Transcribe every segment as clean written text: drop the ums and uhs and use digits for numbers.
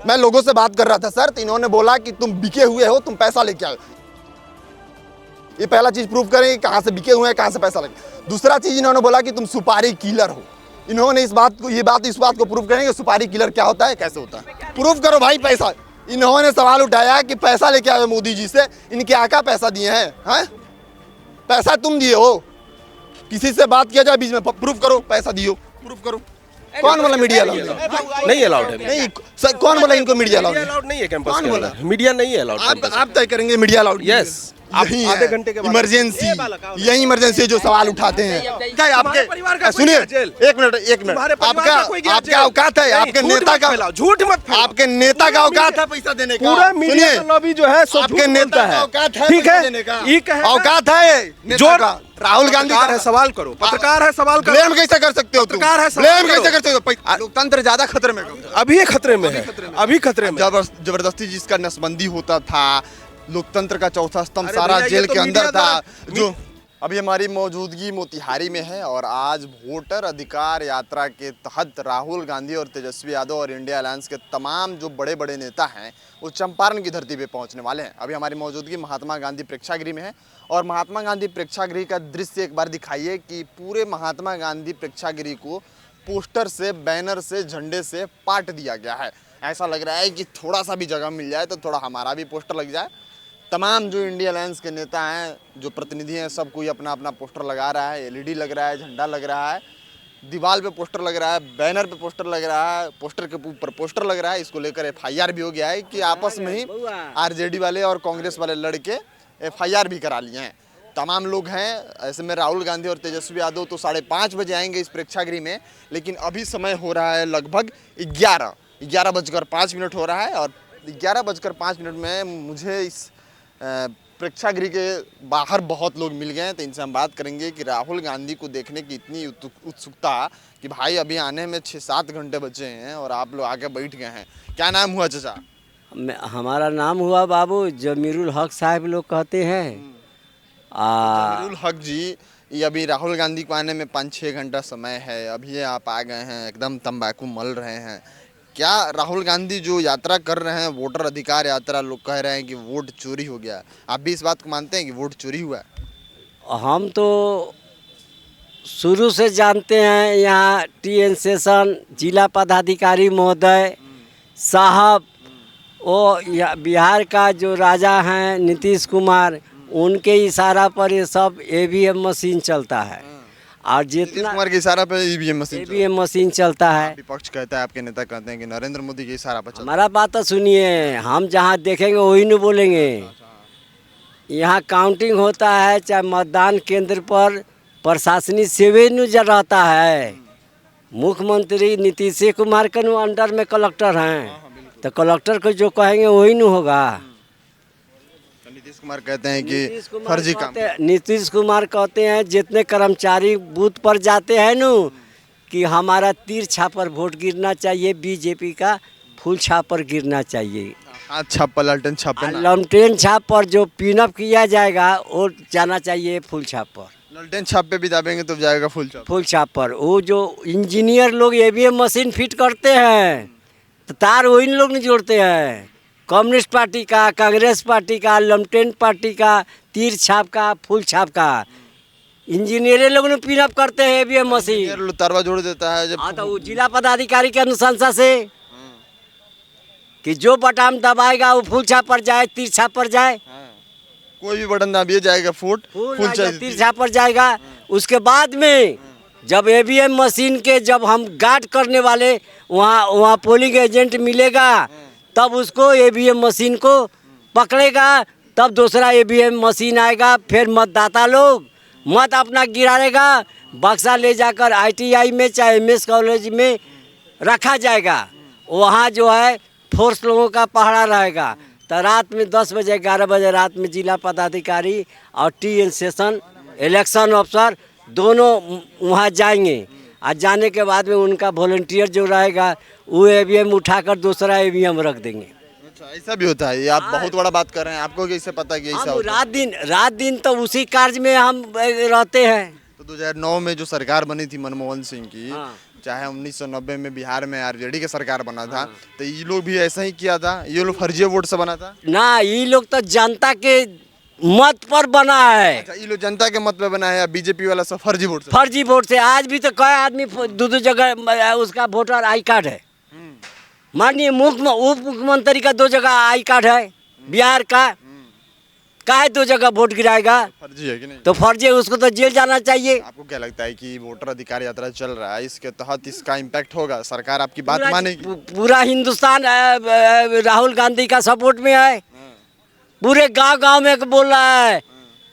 मैं लोगों से बात कर रहा था सर, तो इन्होंने बोला कि तुम बिके हुए हो, तुम पैसा लेके आओ। ये पहला चीज प्रूव करें कि कहाँ से बिके हुए हैं, कहाँ से पैसा लगे। दूसरा चीज इन्होंने बोला कि तुम सुपारी किलर हो। इन्होंने इस बात को प्रूव करें कि सुपारी किलर क्या होता है, कैसे होता है। प्रूव करो भाई पैसा। इन्होंने सवाल उठाया कि पैसा लेके आए मोदी जी से, इनके आका पैसा दिए हैं? पैसा तुम दिए हो? किसी से बात किया जाए बीच में, प्रूफ करो पैसा दियो, प्रूफ करो। कौन बोला मीडिया अलाउड नहीं अलाउड है? नहीं सर, कौन बोला इनको मीडिया अलाउड नहीं है कैंपस कौन बोला? मीडिया नहीं है अलाउड। आप तय करेंगे मीडिया अलाउड? यस, यही आधे घंटे के बाद इमरजेंसी, यही इमरजेंसी जो सवाल उठाते हैं। क्या आपके सुनिए, एक मिनट, आपका औकात है? आपके नेता का झूठ मत, आपके नेता का औकात है पैसा देने का? पूरा मीडिया का लॉबी जो है आपके नेता का औकात है? ठीक है, औकात है जो राहुल गांधी है। सवाल करो, पत्रकार है, सवाल करो। ब्लेम कैसे कर सकते हो? पत्रकार है, ब्लेम कैसे कर सकते हो? लोकतंत्र ज्यादा खतरे में, अभी खतरे में है, अभी खतरे में। जबरदस्ती जिसका नसबंदी होता था, लोकतंत्र का चौथा स्तंभ सारा जेल के अंदर था। जो अभी हमारी मौजूदगी मोतिहारी में है और आज वोटर अधिकार यात्रा के तहत राहुल गांधी और तेजस्वी यादव और इंडिया अलायंस के तमाम जो बड़े बड़े नेता हैं वो चंपारण की धरती पे पहुंचने वाले हैं। अभी हमारी मौजूदगी महात्मा गांधी प्रेक्षागृह में है और महात्मा गांधी प्रेक्षागृह का दृश्य एक बार दिखाइए कि पूरे महात्मा गांधी प्रेक्षागृह को पोस्टर से, बैनर से, झंडे से पाट दिया गया है। ऐसा लग रहा है कि थोड़ा सा भी जगह मिल जाए तो थोड़ा हमारा भी पोस्टर लग जाए। तमाम जो इंडिया अलायंस के नेता हैं, जो प्रतिनिधि हैं, सब कोई अपना अपना पोस्टर लगा रहा है। एलईडी लग रहा है, झंडा लग रहा है, दीवार पे पोस्टर लग रहा है, बैनर पे पोस्टर लग रहा है, पोस्टर के ऊपर पोस्टर लग रहा है। इसको लेकर एफआईआर भी हो गया है कि आपस में ही आरजेडी वाले और कांग्रेस वाले लड़के एफआईआर भी करा लिए हैं। तमाम लोग हैं। ऐसे में राहुल गांधी और तेजस्वी यादव तो 5:30 बजे आएंगे इस प्रेक्षागृह में, लेकिन अभी समय हो रहा है लगभग 11:05 हो रहा है और 11:05 में मुझे इस प्रेक्षागृह के बाहर बहुत लोग मिल गए हैं। तो इनसे हम बात करेंगे कि राहुल गांधी को देखने की इतनी उत्सुकता कि भाई अभी आने में 6-7 घंटे बचे हैं और आप लोग आके बैठ गए हैं। क्या नाम हुआ चाचा? हमारा नाम हुआ बाबू जमीरुल हक साहब लोग कहते हैं। जमीरुल हक जी, ये अभी राहुल गांधी को आने में 5-6 घंटा समय है, अभी आप आ गए हैं, एकदम तंबाकू मल रहे हैं। क्या राहुल गांधी जो यात्रा कर रहे हैं, वोटर अधिकार यात्रा, लोग कह रहे हैं कि वोट चोरी हो गया, आप भी इस बात को मानते हैं कि वोट चोरी हुआ है? हम तो शुरू से जानते हैं, यहाँ टीएन सेशन जिला पदाधिकारी महोदय साहब, वो बिहार का जो राजा हैं नीतीश कुमार, उनके इशारा पर ये सब ईवीएम मशीन चलता है। और जितना कुमार के इशारा पे ईवीएम मशीन चलता है। विपक्ष कहता है, आपके नेता कहते हैं कि नरेंद्र मोदी के इशारा पर चलता है। हमारा बात तो सुनिए, हम जहाँ देखेंगे वही नहीं बोलेंगे। यहाँ काउंटिंग होता है, चाहे मतदान केंद्र पर प्रशासनिक सेवे नजर रहता है। मुख्यमंत्री नीतीश कुमार के अंडर में कलेक्टर हैं, तो कलेक्टर को जो कहेंगे वही नहीं होगा। नीतीश कुमार कहते हैं कि फर्जी काम। नीतीश कुमार कहते हैं जितने कर्मचारी बूथ पर जाते हैं न, कि हमारा तीर छाप पर वोट गिरना चाहिए, बीजेपी का फूल छाप पर गिरना चाहिए। छाप पर, लालटेन छाप पर, लालटेन छाप पर जो पिनअप किया जाएगा वो जाना चाहिए फूल छाप पर। लालटेन छाप पे भी दाबेंगे तो जाएगा फूल छाप पर। वो जो इंजीनियर लोग ईवीएम मशीन फिट करते हैं, तो तार वही लोग नहीं जोड़ते हैं। कम्युनिस्ट पार्टी का, कांग्रेस पार्टी का, लमटेन पार्टी का, तीर छाप का, फूल छाप का, इंजीनियर लोग ने पिनअप करते हैं ईवीएम मशीन। तारवा जोड़ देता है जब। तो वो जिला पदाधिकारी के अनुशंसा से कि जो बटन दबाएगा वो फूल छाप पर जाए, तीर छाप पर जाए। कोई भी बटन दबाइए जाएगा फूल तीर छाप पर जाएगा। उसके बाद में जब ईवीएम मशीन के जब हम गार्ड करने वाले वहाँ पोलिंग एजेंट मिलेगा, तब उसको ईवीएम मशीन को पकड़ेगा, तब दूसरा ईवीएम मशीन आएगा। फिर मतदाता लोग मत अपना गिराएगा, बक्सा ले जाकर आईटीआई में चाहे एमएस कॉलेज में रखा जाएगा। वहाँ जो है फोर्स लोगों का पहरा रहेगा। तो रात में 10 बजे 11 बजे रात में जिला पदाधिकारी और टीएन सेशन इलेक्शन अफसर दोनों वहाँ जाएंगे। और जाने के बाद में उनका वॉलंटियर जो रहेगा वो ईवीएम उठाकर दूसरा ईवीएम रख देंगे। अच्छा, ऐसा भी होता है? ये आप बहुत बड़ा बात कर रहे हैं, आपको कैसे पता कि ऐसा होता है? रात दिन तो उसी कार्य में हम रहते हैं। तो 2009 में जो सरकार बनी थी मनमोहन सिंह की, चाहे 1990 में बिहार में आरजेडी की सरकार बना था, तो ये लोग भी ऐसा ही किया था, ये लोग फर्जी वोट से बना था। ना ये लोग तो जनता के मत पर बना है, अच्छा, ये लोग जनता के मत पे बना है या बीजेपी वाला सब फर्जी वोट से? फर्जी वोट से। आज भी तो कई आदमी दो दो जगह उसका वोटर आई कार्ड है। माननीय उप मुख्यमंत्री का 2 जगह आई कार्ड है, बिहार का काहे 2 जगह वोट गिराएगा? फर्जी है कि नहीं? तो फर्जी है, उसको तो जेल जाना चाहिए। आपको क्या लगता है कि वोटर अधिकार यात्रा चल रहा है, इसके तहत इसका इम्पैक्ट होगा? सरकार आपकी बात मानेगी? पूरा हिंदुस्तान राहुल गांधी का सपोर्ट में है। पूरे गांव में बोल रहा है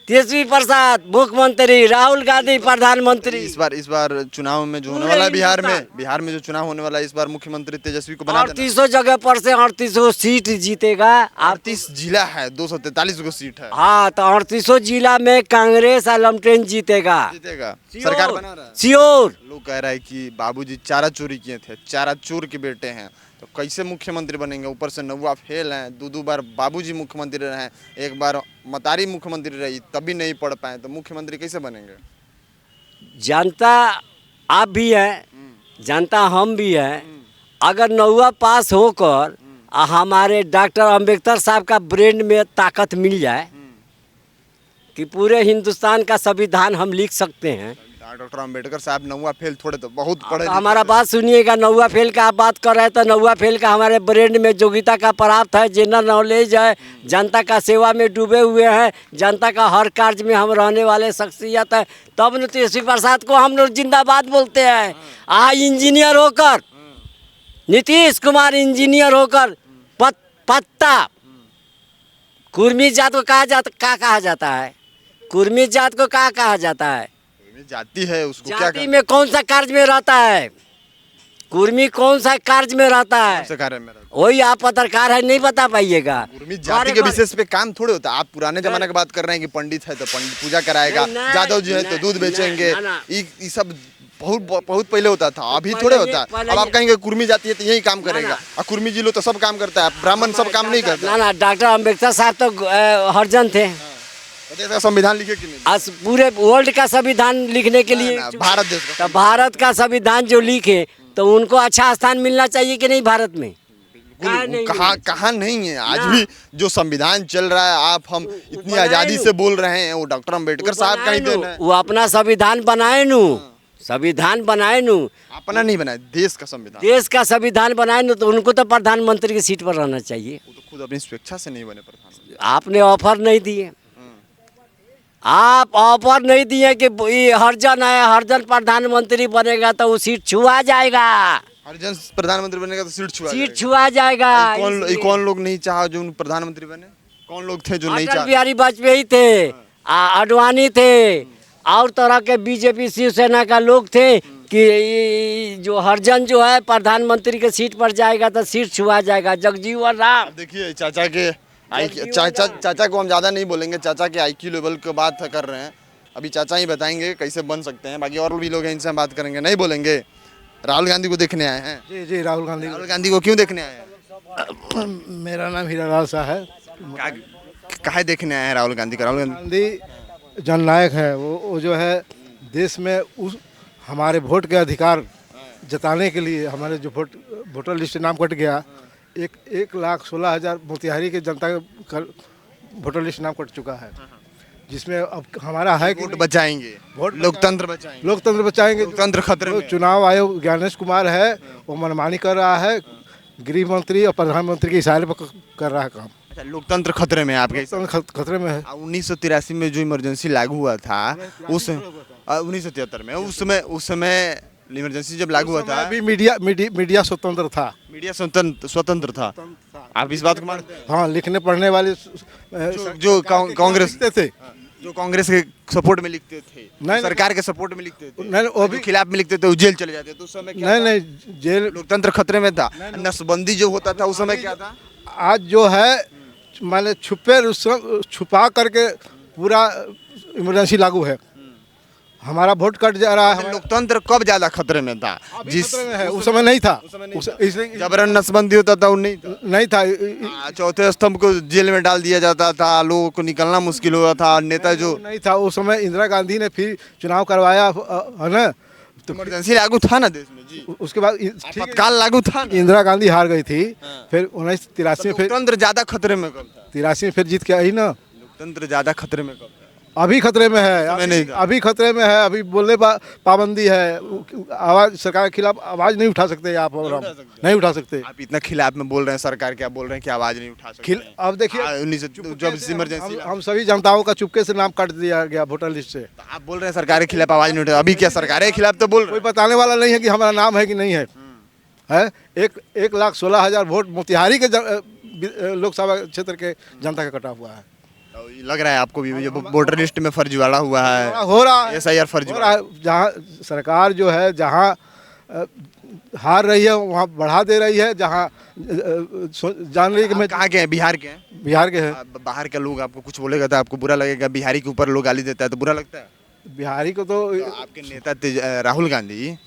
तेजस्वी प्रसाद मुख्यमंत्री, राहुल गांधी प्रधानमंत्री। इस बार चुनाव में जो होने वाला है बिहार में जो चुनाव होने वाला है, इस बार मुख्यमंत्री तेजस्वी को बना देना। 38 जगह पर से 38 सीट जीतेगा। 38 जिला है, 243 को सीट है। हाँ, तो 38 जिला में कांग्रेस अलमटेन जीतेगा। सरकार बना रहा है श्योर। लोग कह रहा है कि बाबूजी चारा चोरी किए थे, चारा चोर के बेटे हैं, तो कैसे मुख्यमंत्री बनेंगे? ऊपर से नौवा फेल हैं, 2 बार बाबूजी मुख्यमंत्री रहे हैं, 1 बार मतारी मुख्यमंत्री रही, तभी नहीं पढ़ पाए, तो मुख्यमंत्री कैसे बनेंगे? जनता आप भी है, जनता हम भी है। अगर नौवा पास होकर हमारे डॉक्टर अंबेडकर साहब का ब्रेन में ताकत मिल जाए कि पूरे हिंदुस्तान का संविधान हम लिख सकते हैं। डॉक्टर अंबेडकर साहब नौवा फेल थोड़े, तो बहुत पढ़े। हमारा बात सुनिएगा, नौवा फेल का आप बात कर रहे हैं, तो नौवा फेल का हमारे ब्रेन में योग्यता का प्राप्त है, जनरल नॉलेज है, जनता का सेवा में डूबे हुए हैं, जनता का हर कार्य में हम रहने वाले शख्सियत है, तब न तेजस्वी प्रसाद को हम लोग जिंदाबाद बोलते हैं। इंजीनियर होकर, नीतीश कुमार इंजीनियर होकर पत्ता कुर्मी जात को कहा जाता है? कुर्मी जात को कहा जाता है? जाति है, उसको क्या जाति में कौन सा कार्य में रहता है? कुर्मी कौन सा कार्य में रहता है? वही आप पत्रकार है, नहीं बता पाइएगा। कुर्मी जाति के विशेष पे काम थोड़े होता है। आप पुराने जमाने की बात कर रहे हैं कि पंडित है तो पंडित पूजा कराएगा, जादव जी है तो दूध बेचेंगे, ये सब बहुत पहले होता था, अभी थोड़े होता है। अब आप कहेंगे कुर्मी जाति है तो यही काम करेगा, और कुर्मी जी लोग तो सब काम करता है, ब्राह्मण सब काम नहीं करता। ना, डॉक्टर अम्बेडकर साहब तो हरिजन थे। संविधान लिखे कि नहीं? पूरे वर्ल्ड का संविधान लिखने के लिए भारत देश का, तो भारत का संविधान जो लिखे, तो उनको अच्छा स्थान मिलना चाहिए कि नहीं भारत में? कहाँ नहीं है? आज भी जो संविधान चल रहा है, आप हम इतनी आजादी से बोल रहे हैं, वो डॉक्टर अम्बेडकर साहब का ही देन है। वो अपना संविधान बनाए नू, संविधान बनाए नू, अपना नहीं बनाए, देश का संविधान, देश का संविधान बनाए नू, तो उनको तो प्रधानमंत्री की सीट पर रहना चाहिए। वो तो खुद अपनी स्वेच्छा से नहीं बने प्रधानमंत्री। आपने ऑफर नहीं दिए, आप ऑफर नहीं दिए कि हरिजन है, हरिजन प्रधानमंत्री बनेगा तो वो सीट छुआ जाएगा। हरिजन प्रधानमंत्री बनेगा तो सीट छुआ जाएगा। कौन लोग नहीं चाहा जो प्रधानमंत्री बने? कौन लोग थे जो नहीं चाहे? अटल बिहारी वाजपेयी थे, आडवाणी थे, और तरह के बीजेपी शिवसेना का लोग थे कि जो हरिजन जो है प्रधानमंत्री के सीट पर जाएगा तो सीट छुआ जाएगा। जगजीवन राम, देखिए चाचा के चाचा को हम ज़्यादा नहीं बोलेंगे, चाचा के IQ लेवल की बात कर रहे हैं, अभी चाचा ही बताएंगे कैसे बन सकते हैं, बाकी और भी लोग हैं इनसे हम बात करेंगे। नहीं बोलेंगे? राहुल गांधी को देखने आए हैं? जी, राहुल गांधी को क्यों देखने आए हैं? मेरा नाम हीरालाल शाह है। काहे देखने आए हैं राहुल गांधी? राहुल गांधी जननायक है, वो जो है देश में उस हमारे वोट के अधिकार जताने के लिए, हमारे जो वोटर लिस्ट नाम कट गया, 1,16,000 मोतिहारी के जनता का वोटर लिस्ट नाम कट चुका है, जिसमें अब हमारा है कि वोट बचाएंगे, लोकतंत्र बचाएंगे, लोकतंत्र खतरे में। चुनाव आयोग ज्ञानेश कुमार है, वो मनमानी कर रहा है, गृह मंत्री और प्रधानमंत्री के इशारे पर कर रहा है काम। लोकतंत्र खतरे में, आपके खतरे में है। 1983 में जो इमरजेंसी लागू हुआ था, उस 1973 में, उस समय इमरजेंसी जब लागू हुआ था, अभी मीडिया स्वतंत्र था, मीडिया स्वतंत्र था। आप इस बात को मानते हैं? हाँ, लिखने पढ़ने वाले जो कांग्रेस थे, जो कांग्रेस के सपोर्ट में लिखते थे, सरकार के सपोर्ट में लिखते थे, नहीं, वो भी खिलाफ में लिखते थे, वो जेल चले जाते थे। तो उस समय नहीं, जेल, लोकतंत्र खतरे में था। नसबंदी जो होता था उस समय क्या था? आज जो है मैंने छुपा करके पूरा इमरजेंसी लागू है, हमारा वोट कट जा रहा है। लोकतंत्र कब ज्यादा खतरे में था? जिस उस समय नहीं था, इसलिए जबरन नसबंदी होता था, वो नहीं था। चौथे स्तंभ को जेल में डाल दिया जाता था, लोगों को निकलना मुश्किल हुआ था। नेता जो नहीं था उस समय, इंदिरा गांधी ने फिर चुनाव करवाया है ना, तो इमरजेंसी लागू था ना देश में जी, उसके बाद ठीक है, आपातकाल लागू था ना। इंदिरा गांधी हार गई थी, फिर 1983 में फिर लोकतंत्र ज्यादा खतरे में कब था? 83 में फिर जीत के आई ना। लोकतंत्र ज्यादा खतरे में कब था? अभी खतरे में है, समय नहीं था। अभी खतरे में है, अभी बोलने पाबंदी है, आवाज सरकार के खिलाफ आवाज नहीं उठा सकते आप और हम नहीं उठा सकते। आप इतना खिलाफ में बोल रहे हैं, सरकार क्या बोल रहे हैं कि आवाज नहीं उठा सकते हैं। अब देखिए जब इमरजेंसी हम सभी जनताओं का चुपके से नाम काट दिया गया वोटर लिस्ट से। आप बोल रहे हैं सरकार के खिलाफ आवाज नहीं उठा, अभी क्या सरकार के खिलाफ तो बोल रहे कोई बताने वाला नहीं है कि हमारा नाम है कि नहीं है। 1,16,000 वोट मोतिहारी के लोकसभा क्षेत्र के जनता का कटा हुआ है। तो लग रहा है आपको भी ये वोटर लिस्ट में फर्जीवाड़ा हुआ है, हो रहा है, SIR फर्जीवाड़ा। जहाँ सरकार जो है जहाँ हार रही है वहाँ बढ़ा दे रही है, जहाँ जान रही है कि मैं कहाँ के हैं? बिहार के हैं? बिहार के हैं। बाहर के लोग आपको कुछ बोलेगा तो आपको बुरा लगेगा, बिहारी के ऊपर लोग गाली देता है तो बुरा लगता है? बिहारी को तो आपके नेता राहुल गांधी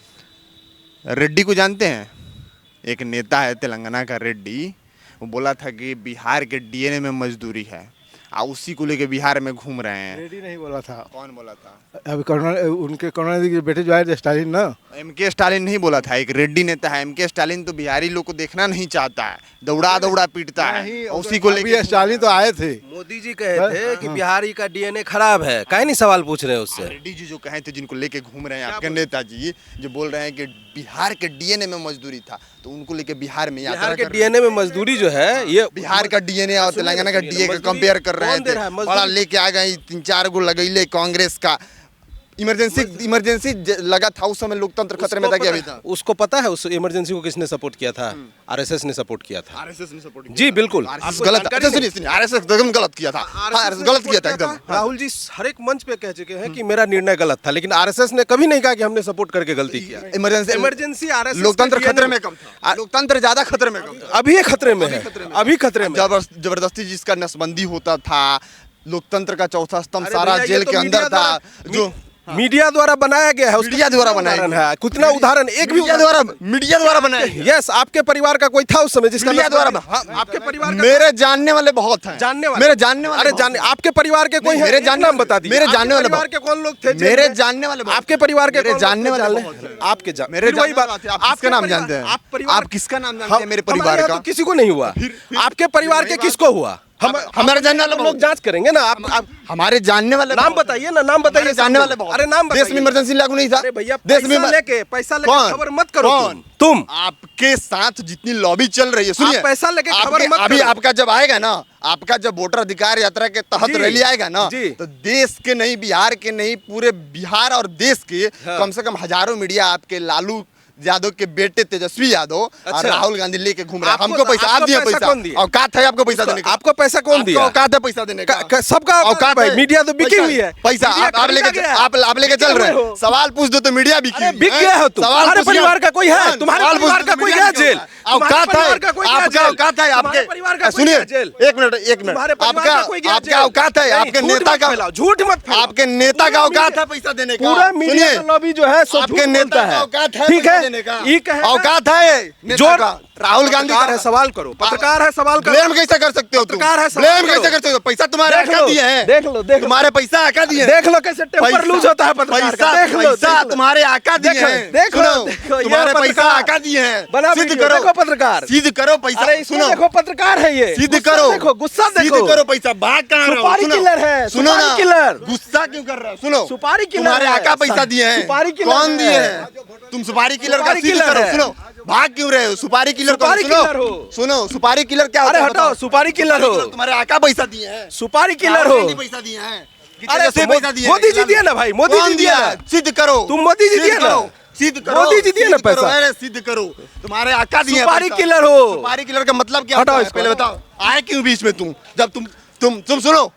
रेड्डी को जानते हैं? एक नेता है तेलंगाना का रेड्डी, वो बोला था कि बिहार के DNA में मजदूरी है, उसी को लेके बिहार में घूम रहे हैं। रेड्डी नहीं बोला था। कौन बोला था? अभी उनके करुणानिधि के बेटे जो है स्टालिन ना, MK स्टालिन नहीं बोला था, एक रेड्डी नेता है। MK स्टालिन तो बिहारी लोग को देखना नहीं चाहता है, दौड़ा दौड़ा पीटता है, उसी को लेके स्टालिन तो आए थे। मोदी जी कहे थे कि बिहारी का DNA खराब है, काहे नहीं सवाल पूछ रहे हैं उससे? रेड्डी जी जो कहे थे, जिनको लेके घूम रहे हैं आपके नेताजी, जो बोल रहे हैं कि बिहार के DNA में मजदूरी था, तो उनको लेके बिहार में बिहार के DNA में मजदूरी जो है, ये बिहार का DNA और तेलंगाना का DA का कंपेयर कर रहे थे। बड़ा लेके आ गए 3-4 गो लगैले कांग्रेस का। इमरजेंसी लगा था उस समय, लोकतंत्र खतरे में था कि अभी था? उसको पता है उस इमरजेंसी को किसने सपोर्ट किया था? RSS ने सपोर्ट किया था। RSS ने सपोर्ट किया जी बिल्कुल। RSS गलत, अच्छा सुनिए RSS एकदम गलत किया था। RSS गलत किया था एकदम। राहुल जी हर एक मंच पे कह चुके हैं कि मेरा निर्णय गलत था, लेकिन RSS ने कभी नहीं कहा कि हमने सपोर्ट करके गलती किया। इमरजेंसी RSS लोकतंत्र खतरे में कब था? लोकतंत्र ज्यादा खतरे में कब था? अभी ये खतरे में है, अभी खतरे में। जबरदस्ती जिसका नसबंदी होता था, लोकतंत्र का चौथा स्तंभ अरे सारा भैया, ये जेल तो के अंदर मीडिया था, द्वारा- जो मीडिया द्वारा बनाया गया है, मीडिया द्वारा बनाया उदाहरण है, कितना उदाहरण, एक भी मीडिया द्वारा बनाया गया। यस, आपके परिवार का कोई था उस समय जिसका मीडिया द्वारा आपके परिवार का मेरे जानने वाले बहुत हैं, जानने वाले, मेरे जानने वाले अरे बहुत जानने, आपके परिवार के कोई नहीं, है? मेरे एक जानने- नाम बता दीजिए। मेरे जानने वाले परिवार के कौन लोग थे? मेरे जानने वाले बहुत- आपके परिवार के मेरे कौन जानने लोग थे? वाले बहुत हैं। आपके मेरे फिर वही बात, आप किसका नाम जानते हैं? आप किसका नाम जानते हैं मेरे परिवार हमारे यहाँ का? तो किसी को नहीं हुआ, आपके परिवार के किसको हुआ? हमारे जानने वाले लोग बहुत- जांच करेंगे ना। आप हमारे जानने वाले नाम बहुत- बताइए ना, नाम बताइए। हमारे जानने वाले बहुत- अरे नाम देश में बताइए। इमरजेंसी लागू नहीं था। अरे भैया देश में पैसा लेके कौन? खबर मत करो। कौन? तुम आपके साथ जितनी लॉबी चल रही है, सुनिए, आप पैसा लेके खबर मत अभी करो। आपका जब आएगा ना, आपका जब वोटर अधिकार यात्रा के तहत जी, रैली आएगा ना, जी। तो देश के नहीं, बिहार के नहीं, पूरे बिहार और देश के कम से कम हजारों मीडिया आपके लालू यादव के बेटे तेजस्वी यादव और राहुल गांधी लेके घूम रहे हैं। हमको पैसा आप दिए, पैसा औकात है आपको पैसा देने का? आपको पैसा कौन दिया? औकात है पैसा देने का? सबका औकात है। मीडिया तो बिकी हुई है। पैसा आप लेके चल रहे हैं। सवाल पूछ दो तो मीडिया बिकी हुई है। बिक गया हो तुम। तुम्हारे परिवार का कोई है? तुम्हारे सवाल परिवार का पूछ दो कोई मीडिया है क्यों? जेल? औकात है आपका, औकात है आपके। सुनिए एक मिनट आपका औकात है, आपके नेता का झूठ मत, आपके नेता का औकात है पैसा देने का? पूरा मीडिया का लॉबी जो है सो आपके नेता का औकात है ठीक पैसा देने है, का? ये कहे औकात है जो राहुल गांधी पत्रकार है, सवाल करो। पत्रकार है, सवाल करो। ब्लेम कैसे कर सकते हो तुम? पत्रकार है, सवाल ब्लेम करो। कैसे कर सकते हो? पैसा तुम्हारे देख आका लो, दिए हैं, देख लो, देख लो। तुम्हारे पैसा आका दिए हैं। देख लो कैसे टेम्पर लूज होता है पत्रकार का। देख लो, पैसा तुम्हारे आका दिए हैं। देख लो, सुनो, देखो, ये तुम्हारे पैसा पत्रकार आका दिए हैं। बना सिद्ध वीडियो, करो देखो पत्रकार। सिद्ध करो पैसा। अरे इसमें सुनो, देखो पत्रकार है ये। सिद्ध गुस्सा करो, देखो, गुस्सा देखो। सिद्ध करो पैसा। भाग कहाँ रहे हो? सुपारी सुनो, किलर है, सुनो सुपारी ना, किलर। गुस्सा क्यों कर रहे हो? सुनो, सुपारी किलर तुम्हारे है। आका पैसा दिए हैं। सुपारी किलर कौन है। दिए हैं? तुम सुपारी किलर का सुपारी सिद्ध किलर करो। है। सुनो, भाग क्यों रहे हो? सुपारी किलर कौन? सुपारी किलर हो। सुनो, सुपारी किलर क्या होता अरे है? हटाओ, बताओ। सुपारी किलर हो। तुम्हारे आका पैसा दिए हैं। सुपारी किलर राहुल हो। गांधी पैसा दिए हैं। अरे कितने तो पैसा दिए हैं? मोदी जी दिए ना भाई, मोदी कौन जी दिए ना। सिद्ध करो। तुम मोदी जी सिद्ध दिए ना। करो, सिद्ध करो। मोदी जी दिए ना सिद्ध करो, पैसा। अरे सिद्ध करो। तुम्हारे आका दिए हैं सुपारी पैसा। किलर हो। सुपारी किलर का मतलब क्या हटाओ होता है? इसको। पहले बताओ, आए क्यों बीच में तुम? जब तुम सुनो,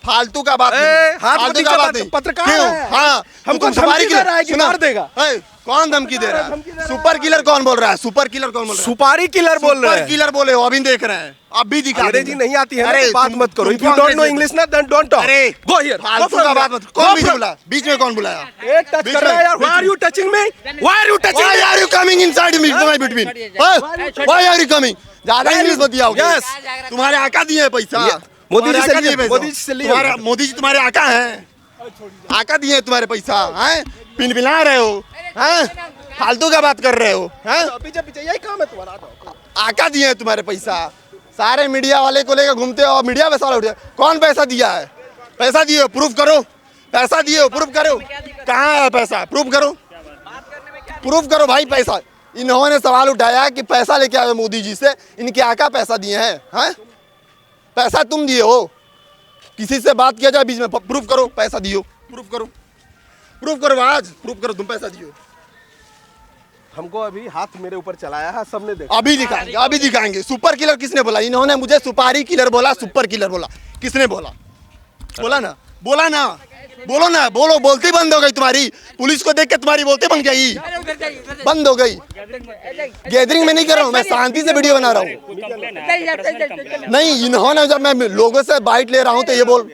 फालतू का बात ए, नहीं, हाथ फालतू नीचे का बात मत, नहीं। पत्रकार क्यों? है। हाँ, हमको तुम सुपारी धमकी दे रहा है कि सुनो, मार देगा। कौन धमकी दे रहा धमकी दे रहा है? है। सुपर किलर कौन बोल रहा है? सुपर किलर कौन बोल रहा है? सुपारी किलर बोल रहे सुपर हैं। किलर बोले हो, अभी देख रहे हैं, अब भी दिखा अंग्रेजी देंगे। नहीं आती है ना, अरे तो बात तुम- मत करो। तुम इफ यू कौन डोंट नो से- इंग्लिश ना देन डोंट टॉक। अरे गो हियर, फालतू का बात मत। कौन बीच में बुलाया? बीच में कौन बुलाया? ए टच कर रहा है यार। Why are you touching me? Why are you touching Why me? are you coming inside me? Between? Why are you coming? ज्यादा इंग्लिश मत दिया। Yes. तुम्हारे आका दिए हैं पैसा। मोदी जी से तुम्हारे आका लिए, दिए पैसा। मोदी जी से लिए। मोदी जी तुम्हारे आका हैं, आका दिए हैं तुम्हारे पैसा हैं, पिन पिला रहे हो। हैं? फालतू का बात कर रहे हो हैं? पीछे पीछे यही काम है तुम्हारा, आ जाओ। आका दिए हैं तुम्हारे पैसा, सारे मीडिया वाले को लेकर घूमते हो और मीडिया पे सवाल उठ जाए। कौन पैसा दिया है? पैसा दिए हो, प्रूफ करो। पैसा दिए हो, प्रूफ करो। कहाँ है पैसा? प्रूफ करो, प्रूफ करो भाई पैसा। इन्होंने सवाल उठाया कि पैसा लेके आए मोदी जी से, इनके आका पैसा दिए हैं? पैसा तुम दिए हो? किसी से बात किया जाए बीच में, प्रूफ करो पैसा दिए हो, प्रूफ करो, प्रूफ करो, आज प्रूफ करो तुम पैसा दिए हो। हमको अभी हाथ मेरे ऊपर चलाया है, सबने देखा। अभी दिखाएंगे, अभी दिखाएंगे। सुपर किलर किसने बोला? इन्होंने मुझे सुपारी किलर बोला, सुपर किलर बोला। किसने बोला? बोला ना, बोला ना, बोलो ना, बोलो। बोलती बंद हो गई तुम्हारी, पुलिस को देख के तुम्हारी बोलती बन गई, बंद हो गई। गैदरिंग में नहीं कर रहा हूँ मैं, शांति से वीडियो बना रहा हूँ। नहीं, इन्होंने जब मैं लोगों से बाइट ले रहा हूँ तो ये बोल,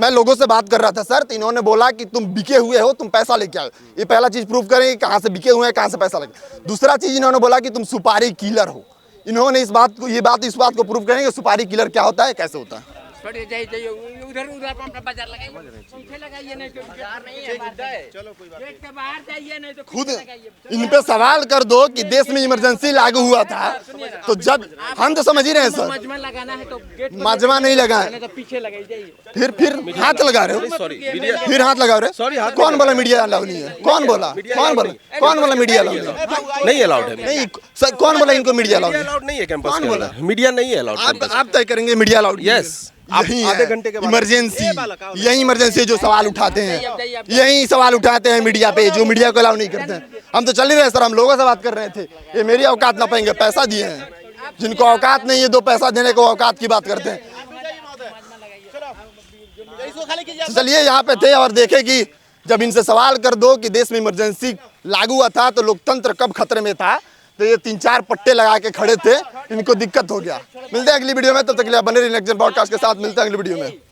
मैं लोगों से बात कर रहा था सर, तो इन्होंने बोला कि तुम बिके हुए हो, तुम पैसा लेके आओ। ये पहला चीज प्रूफ करें कहाँ से बिके हुए हैं, कहाँ से पैसा लेके। दूसरा चीज इन्होंने बोला कि तुम सुपारी किलर हो। इन्होंने इस बात को प्रूफ करेंगे सुपारी किलर क्या होता है, कैसे होता है। उधर बाजार लगाइए, पीछे लगाइए, नहीं तो बाजार नहीं है, गेट के बाहर जाइए, नहीं तो खुद इन पे सवाल कर दो कि देश में इमरजेंसी लागू हुआ था, तो जब हम तो समझ ही रहे हैं सर, मजमा लगाना है तो गेट मजमा नहीं लगा है, तो पीछे लगाई जाइए। फिर हाथ लगा रहे हो, सॉरी फिर हाथ लगा रहे हो। Sorry, हाथ कौन बोला मीडिया अलाउ नहीं है? कौन बोला? कौन बोला? कौन बोला मीडिया अलाउ नहीं है? नहीं अलाउड है, नहीं सर, कौन बोला इनको मीडिया अलाउ नहीं? अलाउड नहीं है कैंपस कौन के बोला? अंदर। मीडिया नहीं है अलाउड। आप तय करेंगे मीडिया अलाउड? यस, आप आधे घंटे के बाद इमरजेंसी, यही इमरजेंसी जो सवाल उठाते हैं, यही सवाल उठाते हैं मीडिया पे, जो मीडिया को अलाउ नहीं करते हैं। हम तो चल ही रहे सर, हम लोगों से बात कर रहे थे। ये मेरी औकात ना पाएंगे, पैसा दिए हैं। जिनको औकात नहीं है, दो पैसा देने को औकात की बात करते हैं। तो चलिए यहाँ पे थे और देखे कि जब इनसे सवाल कर दो कि देश में इमरजेंसी लागू हुआ था तो लोकतंत्र कब खतरे में था, तो ये 3-4 पट्टे लगा के खड़े थे, इनको दिक्कत हो गया। मिलते हैं अगली वीडियो में, तब तक के लिए बने रहिए नेक्स्ट जेन पॉडकास्ट के साथ। मिलते हैं अगली वीडियो में।